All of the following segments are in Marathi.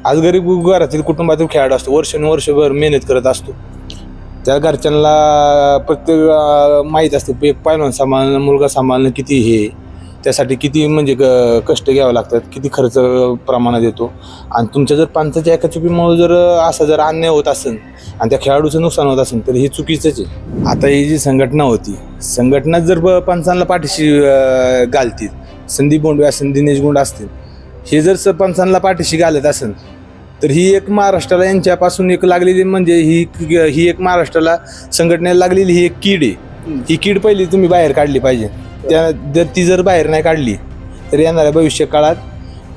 आज गरीब घरातील कुटुंबातील खेळाडू असतो, वर्षभर मेहनत करत असतो. त्या घरच्यांना प्रत्येक माहीत असतं एक पैलवान सांभाळणं, मुलगा सांभाळणं किती हे, त्यासाठी किती म्हणजे कष्ट घ्यावं लागतात, किती खर्च प्रमाणात येतो. आणि तुमच्या जर पंचाच्या एका चुकीमुळे जर असा जर अन्याय होत असेल आणि त्या खेळाडूचं नुकसान होत असेल तर हे चुकीचंच आहे. आता ही जी संघटना होती, संघटना जर पंचांना पाठीशी घालतील, संदीप बोंडवे असेल, दिनेश गुंड असतील, हे जर सरपंचांना पाठीशी घालत असेल तर ही एक महाराष्ट्राला यांच्यापासून एक लागलेली म्हणजे ही एक महाराष्ट्राला संघटनेला लागलेली ही एक कीड आहे. ही कीड पहिली तुम्ही बाहेर काढली पाहिजे. जर ती जर बाहेर नाही काढली तर येणाऱ्या भविष्य काळात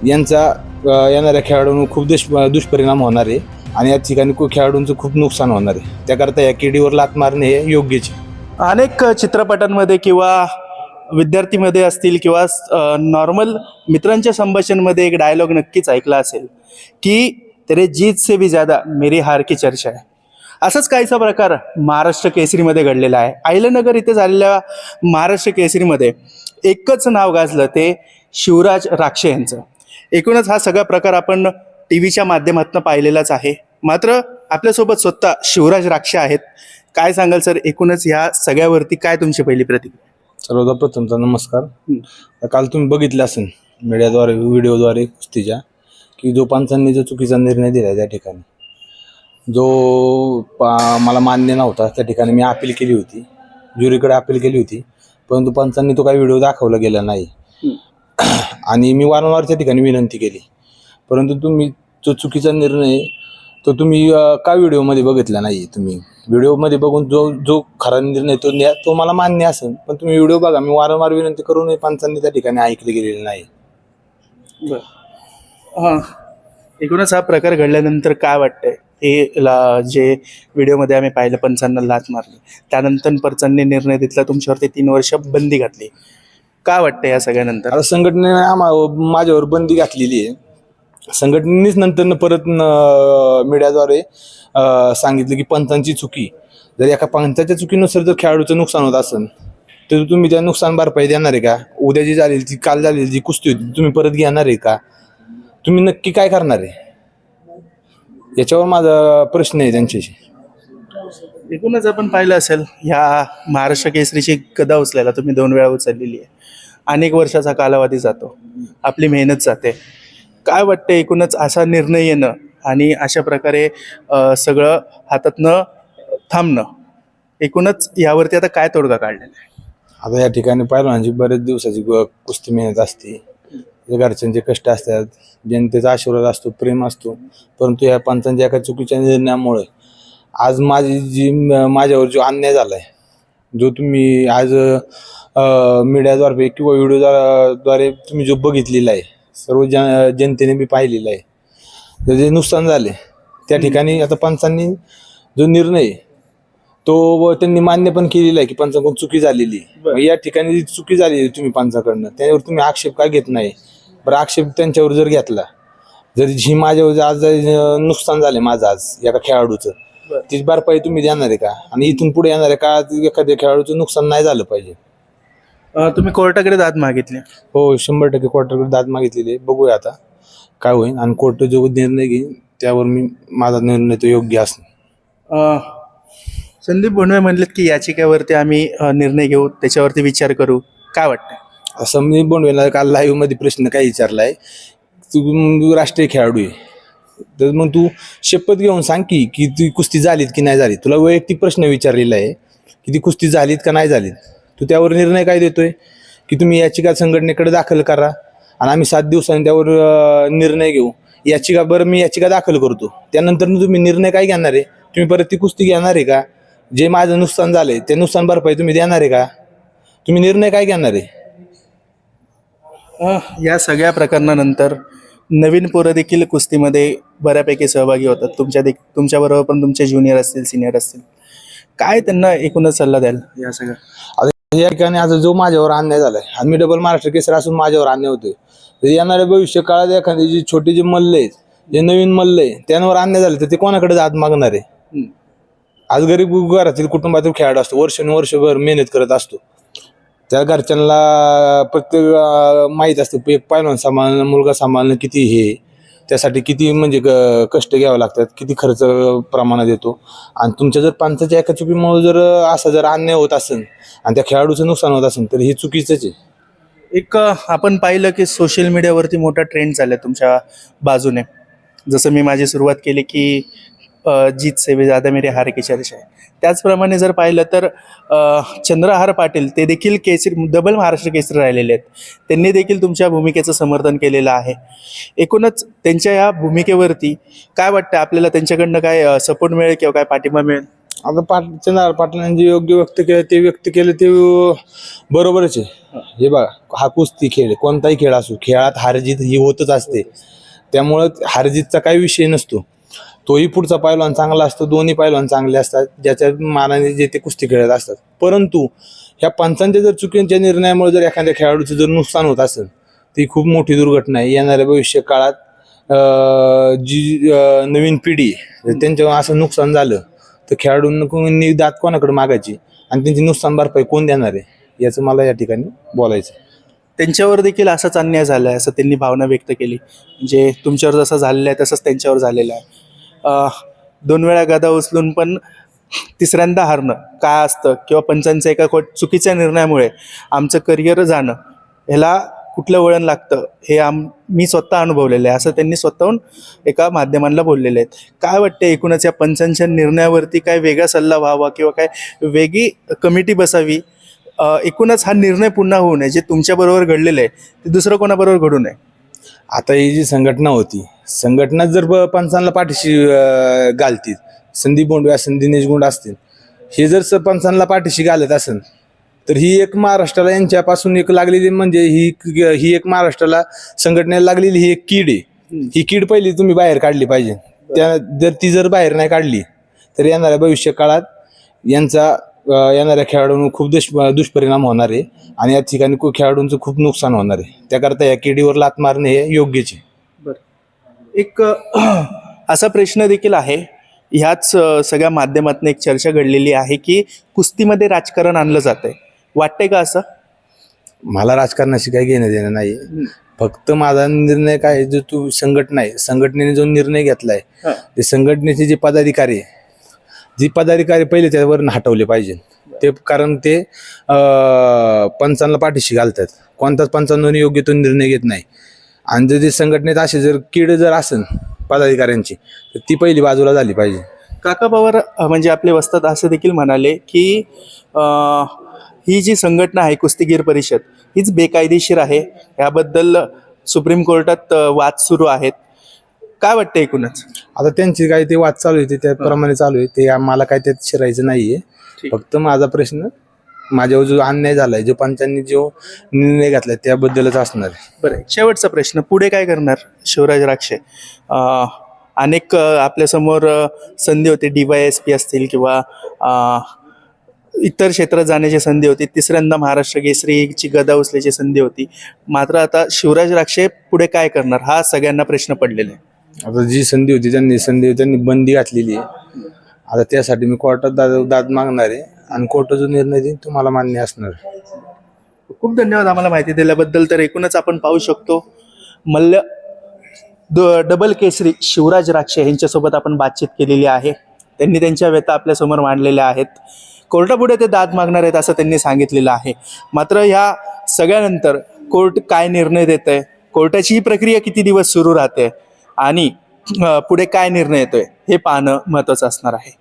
येणाऱ्या खेळाडूंवर खूप दुष्परिणाम होणार आहे आणि या ठिकाणी खेळाडूंचं खूप नुकसान होणार आहे. त्याकरता या किडीवर लाथ मारणे हे योग्यच आहे. अनेक चित्रपटांमध्ये किंवा विद्यार्थीमध्ये असतील किंवा नॉर्मल मित्रांच्या संभाषणमध्ये एक डायलॉग नक्कीच ऐकला असेल की तेरे जीत से भी ज्यादा मेरी हार की चर्चा आहे. असंच काहीसा प्रकार महाराष्ट्र केसरीमध्ये घडलेला आहे. अहिल्यानगर इथे झालेल्या महाराष्ट्र केसरीमध्ये एकच नाव गाजलं, ते शिवराज राक्षे यांचं. एकूणच हा सगळा प्रकार आपण टी व्हीच्या माध्यमातून पाहिलेलाच आहे. मात्र आपल्यासोबत स्वतः शिवराज राक्षे आहेत. काय सांगाल सर, एकूणच ह्या सगळ्यावरती काय तुमची पहिली प्रतिक्रिया? सर्वप्रथमचा नमस्कार. काल तुम्ही बघितलं असेल मीडियाद्वारे, व्हिडिओद्वारे कुस्तीच्या, की जो पंचांनी जो चुकीचा निर्णय दिला त्या ठिकाणी, जो मला मान्य नव्हता, त्या ठिकाणी मी अपील केली होती, ज्युरीकडे अपील केली होती, परंतु पंचांनी तो काही व्हिडिओ दाखवला गेला नाही. आणि मी वारंवार त्या ठिकाणी विनंती केली, परंतु तुम्ही जो चुकीचा निर्णय तो तुम्ही का व्हिडिओमध्ये बघितला नाही. तुम्ही व्हिडिओमध्ये बघून जो खरा निर्णय तो मला मान्य असेल, पण तुम्ही व्हिडिओ बघा. मी वारंवार विनंती करूनही पंचांनी त्या ठिकाणी ऐकले गेलेले नाही. हां, एकूणच हा प्रकार घडल्यानंतर काय वाटतंय? हे जे व्हिडिओमध्ये आम्ही पाहिलं, पंचांना लाथ मारली, त्यानंतर पंचांनी निर्णय घेतला, तुमच्यावरती 3 वर्ष बंदी घातली. काय वाटतंय या सगळ्यानंतर? आता संघटनेने माझ्यावर बंदी घातलेली आहे. संघटनेनेच नंतर परत मीडियाद्वारे सांगितलं की पंचांची चुकी, जर एका पंचाच्या चुकीनुसार जर खेळाडूचं नुकसान होत असेल तर तुम्ही त्या नुकसान भरपाई देणार आहे का? उद्या जी झालेली ती काल झालेली जी कुस्ती होती तुम्ही परत घेणार आहे का? तुम्ही नक्की काय करणार आहे? याच्यावर माझा प्रश्न आहे त्यांच्याशी. एकूणच आपण पाहिलं असेल, ह्या महाराष्ट्र केसरीची गदा उचलायला तुम्ही 2 वेळा उचललेली आहे. अनेक वर्षाचा कालावधी जातो, आपली मेहनत जाते. काय वाटतं एकूणच असा निर्णय येणं आणि अशा प्रकारे सगळं हातातनं थांबणं, एकूणच यावरती आता काय तोडगा काढलेला आहे? आता या ठिकाणी पहिलवानाची बरेच दिवसाची कुस्ती मेहनत असते, घरच्यांचे कष्ट असतात, जनतेचा आशीर्वाद असतो, प्रेम असतो, परंतु या पंचांच्या एका चुकीच्या निर्णयामुळे आज माझ्यावर जो अन्याय झाला आहे, जो तुम्ही आज मीडियाद्वारे किंवा व्हिडिओद्वारे तुम्ही जो बघितलेला आहे, सर्व जनतेने बी पाहिलेलं आहे, जे नुकसान झाले त्या ठिकाणी आता पंचांनी जो निर्णय तो त्यांनी मान्य पण केलेला आहे की पंचाकडून चुकी झालेली. या ठिकाणी जी चुकी झालेली तुम्ही पंचाकडनं, त्यावर तुम्ही आक्षेप का घेत नाही? बरं, आक्षेप त्यांच्यावर जर घेतला, जर जी माझ्यावर आज नुकसान झाले माझं आज एका खेळाडूचं, तीच भरपाई तुम्ही देणार आहे का? आणि इथून पुढे येणाऱ्या काळात एखाद्या खेळाडूचं नुकसान नाही झालं पाहिजे. तुम्ही कोर्टाकडे दाद मागितली? हो, 100% कोर्टाकडे दाद मागितलेली आहे. बघूया आता काय होईल आणि कोर्ट जो निर्णय घेईल त्यावर माझा निर्णय तो योग्य असणार. संदीप बोंडवे म्हणलेत की याचिकेवरती आम्ही निर्णय घेऊ, त्याच्यावरती विचार करू. काय वाटतंय? संदीप बोंडवेला काल लाईव्ह मध्ये प्रश्न काय विचारलाय, तू राष्ट्रीय खेळाडू आहे तर मग तू शपथ घेऊन सांग की ती कुस्ती झालीत की नाही झाली. तुला वैयक्तिक प्रश्न विचारलेला आहे की ती कुस्ती झालीत का नाही झालीत. तू त्यावर निर्णय काय देतोय की तुम्ही याचिका संघटनेकडे दाखल करा आणि आम्ही 7 दिवसांनी त्यावर निर्णय घेऊ. याचिका, बरं मी याचिका दाखल करतो, त्यानंतर तुम्ही निर्णय काय घेणार आहे? तुम्ही परत ती कुस्ती घेणार आहे का? जे माझं नुकसान झालंय ते नुकसान भरपाई तुम्ही देणार आहे का? तुम्ही निर्णय काय घेणार आहे? या सगळ्या प्रकरणानंतर नवीन पोरं देखील कुस्तीमध्ये बऱ्यापैकी सहभागी होतात. तुमच्याबरोबर पण तुमचे ज्युनियर असतील, सिनियर असतील. काय त्यांना एकूणच सल्ला द्याल या सगळ्या? आता या ठिकाणी आता जो माझ्यावर अन्याय झालाय, आणि मी डबल महाराष्ट्र केसरी असून माझ्यावर अन्याय होतोय, तर येणाऱ्या भविष्य काळात एखादी जी छोटी जी मल्ल आहेत, जे नवीन मल्ल आहे, त्यांवर अन्याय झाले तर ते कोणाकडे दाद मागणार आहे? आज गरीब घरातील कुटुंबातील खेळाडू असतो, वर्षभर मेहनत करत असतो, त्या घरच्यांना प्रत्येक माहीत असतं एक पैलवान सांभाळणं, मुलगा सांभाळणं किती हे, त्यासाठी किती म्हणजे कष्ट घ्यावं लागतात, किती खर्च प्रमाणात येतो. आणि तुमच्या जर पंचाच्या एका चुकीमुळे जर असा जर अन्याय होत असेल आणि त्या खेळाडूचं नुकसान होत असेल तर हे चुकीचंच आहे. एक आपण पाहिलं की सोशल मीडियावरती मोठा ट्रेंड झाला तुमच्या बाजूने. जसं मी माझी सुरुवात केली की जीत से भी ज़्यादा मेरी हार की चर्चा आहे. त्याचप्रमाणे जर पाहिलं तर चंद्रहार पाटील ते देखील केसरी, डबल महाराष्ट्र केसरी राहिलेले आहेत. त्यांनी देखील तुमच्या भूमिकेचं समर्थन केलेलं आहे. एकूणच त्यांच्या या भूमिकेवरती काय वाटतं आपल्याला, त्यांच्याकडनं काय सपोर्ट मिळेल किंवा काय पाठिंबा मिळेल? आता चंद्रहार पाटलांनी जे योग्य व्यक्त केलं ते बरोबरच आहे. हे बघा, हा कुस्ती खेळ आहे, कोणताही खेळ असो, खेळात हारजीत ही होतच असते. त्यामुळं हारजीतचा काही विषय नसतो. तोही पुढचा पैलवान चांगला असतो, दोन्ही पैलवान चांगले असतात ज्याच्या मानाने जे ते कुस्ती खेळत असतात. परंतु ह्या पंचांच्या जर चुकीच्या निर्णयामुळे जर एखाद्या खेळाडूचं जर नुकसान होत असेल ती खूप मोठी दुर्घटना आहे. येणाऱ्या भविष्य काळात जी नवीन पिढी जर त्यांच्यावर असं नुकसान झालं तर खेळाडूंनी दात कोणाकडे मागायची आणि त्यांची नुकसान भरपाई कोण देणार आहे, याचं मला या ठिकाणी बोलायचं. त्यांच्यावर देखील असाच अन्याय झाला आहे असं त्यांनी भावना व्यक्त केली. म्हणजे तुमच्यावर जसं झालेलं आहे तसंच त्यांच्यावर झालेलं आहे. 2 वेळा गदा उचलून पण तिसऱ्यांदा हारणं काय असतं, किंवा पंचांच्या एका चुकीच्या निर्णयामुळे आमचं करिअर जाणं, ह्याला कुठलं वळण लागतं हे मी स्वतः अनुभवलेलं आहे असं त्यांनी स्वतःहून एका माध्यमांना बोललेले आहेत. काय वाटतं एकूणच या पंचांच्या निर्णयावरती काय वेगळा सल्ला व्हावा किंवा काय वेगळी कमिटी बसावी, एकूणच हा निर्णय पुन्हा होऊ नये, जे तुमच्याबरोबर घडलेलं आहे ते दुसरं कोणाबरोबर घडू नये? आता ही जी संघटना होती, संघटना जर पंचांना पाठीशी घालतील, संदीप बोंडवे असतील, दिनेश गुंड असतील, हे जर पंचांना पाठीशी घालत असेल तर ही एक महाराष्ट्राला यांच्यापासून एक लागलेली म्हणजे ही एक महाराष्ट्राला संघटनेला लागलेली ही एक कीड आहे. ही कीड पहिली तुम्ही बाहेर काढली पाहिजे. जर ती बाहेर नाही काढली तर येणाऱ्या भविष्य काळात येणाऱ्या खेळाडूंवर खूप दुष्परिणाम होणार आहे आणि या ठिकाणी खेळाडूंचं खूप नुकसान होणार आहे. त्याकरता या किडीवर लात मारणे हे योग्यच आहे. बरं, एक असा प्रश्न देखील आहे, ह्याच सगळ्या माध्यमातून एक चर्चा घडलेली आहे की कुस्तीमध्ये राजकारण आणलं जातंय, वाटतंय का असं? मला राजकारणाशी काही घेणं देणं नाही. फक्त माझा निर्णय काय, जो तू संघटना आहे, संघटनेने जो निर्णय घेतलाय ते संघटनेचे जे पदाधिकारी पहिले त्यावर हटवले पाहिजे. ते कारण ते पंचांना पाठीशी घालतात, कोणताच पंचांवर योग्य तो निर्णय घेत नाही. आणि जर ते संघटनेत असे जर कीड जर असेल पदाधिकाऱ्यांची तर ती पहिली बाजूला झाली पाहिजे. काका पवार म्हणजे आपले वस्ताद असं देखील म्हणाले की ही जी संघटना आहे कुस्तीगीर परिषद हीच बेकायदेशीर आहे, याबद्दल सुप्रीम कोर्टात वाद सुरू आहेत. काय वाटतं एकूणच? आता त्यांची काय ते वाद चालू आहे, त्याप्रमाणे चालू आहे, ते आम्हाला काय त्यात शिरायचं नाहीये. फक्त माझा प्रश्न, माझ्यावर जो अन्याय झालाय, जो पंचांनी जो निर्णय घेतलाय त्याबद्दलच असणार आहे. बरं, शेवटचा प्रश्न, पुढे काय करणार शिवराज राक्षे? अनेक आपल्यासमोर संधी होती, DYSP असतील किंवा इतर क्षेत्रात जाण्याची संधी होती, तिसऱ्यांदा महाराष्ट्र केसरीची गदा उचलायची संधी होती, मात्र आता शिवराज राक्षे पुढे काय करणार हा सगळ्यांना प्रश्न पडलेला आहे. आता जी संधी होती त्यांनी बंदी घातलेली आहे. आता त्यासाठी मी कोर्टात दाद मागणार आहे आणि कोर्ट जो निर्णय देईल तो मला मान्य असणार. खूप धन्यवाद आम्हाला माहिती दिल्याबद्दल. तर एकूणच आपण पाहू शकतो डबल केसरी शिवराज राक्षे यांच्यासोबत आपण बातचीत केलेली आहे. त्यांनी त्यांच्या व्यथा आपल्यासमोर मांडलेल्या आहेत. कोर्टापुढे ते दाद मागणार आहेत असं त्यांनी सांगितलेलं आहे. मात्र ह्या सगळ्यानंतर कोर्ट काय निर्णय देत आहे, कोर्टाची ही प्रक्रिया किती दिवस सुरू राहते आणि पुढे काय निर्णय येतोय हे पाहणं महत्त्वाचं असणार आहे.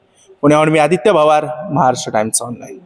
पुण्याहून मी आदित्य पवार, महाराष्ट्र टाइम्स ऑनलाईन.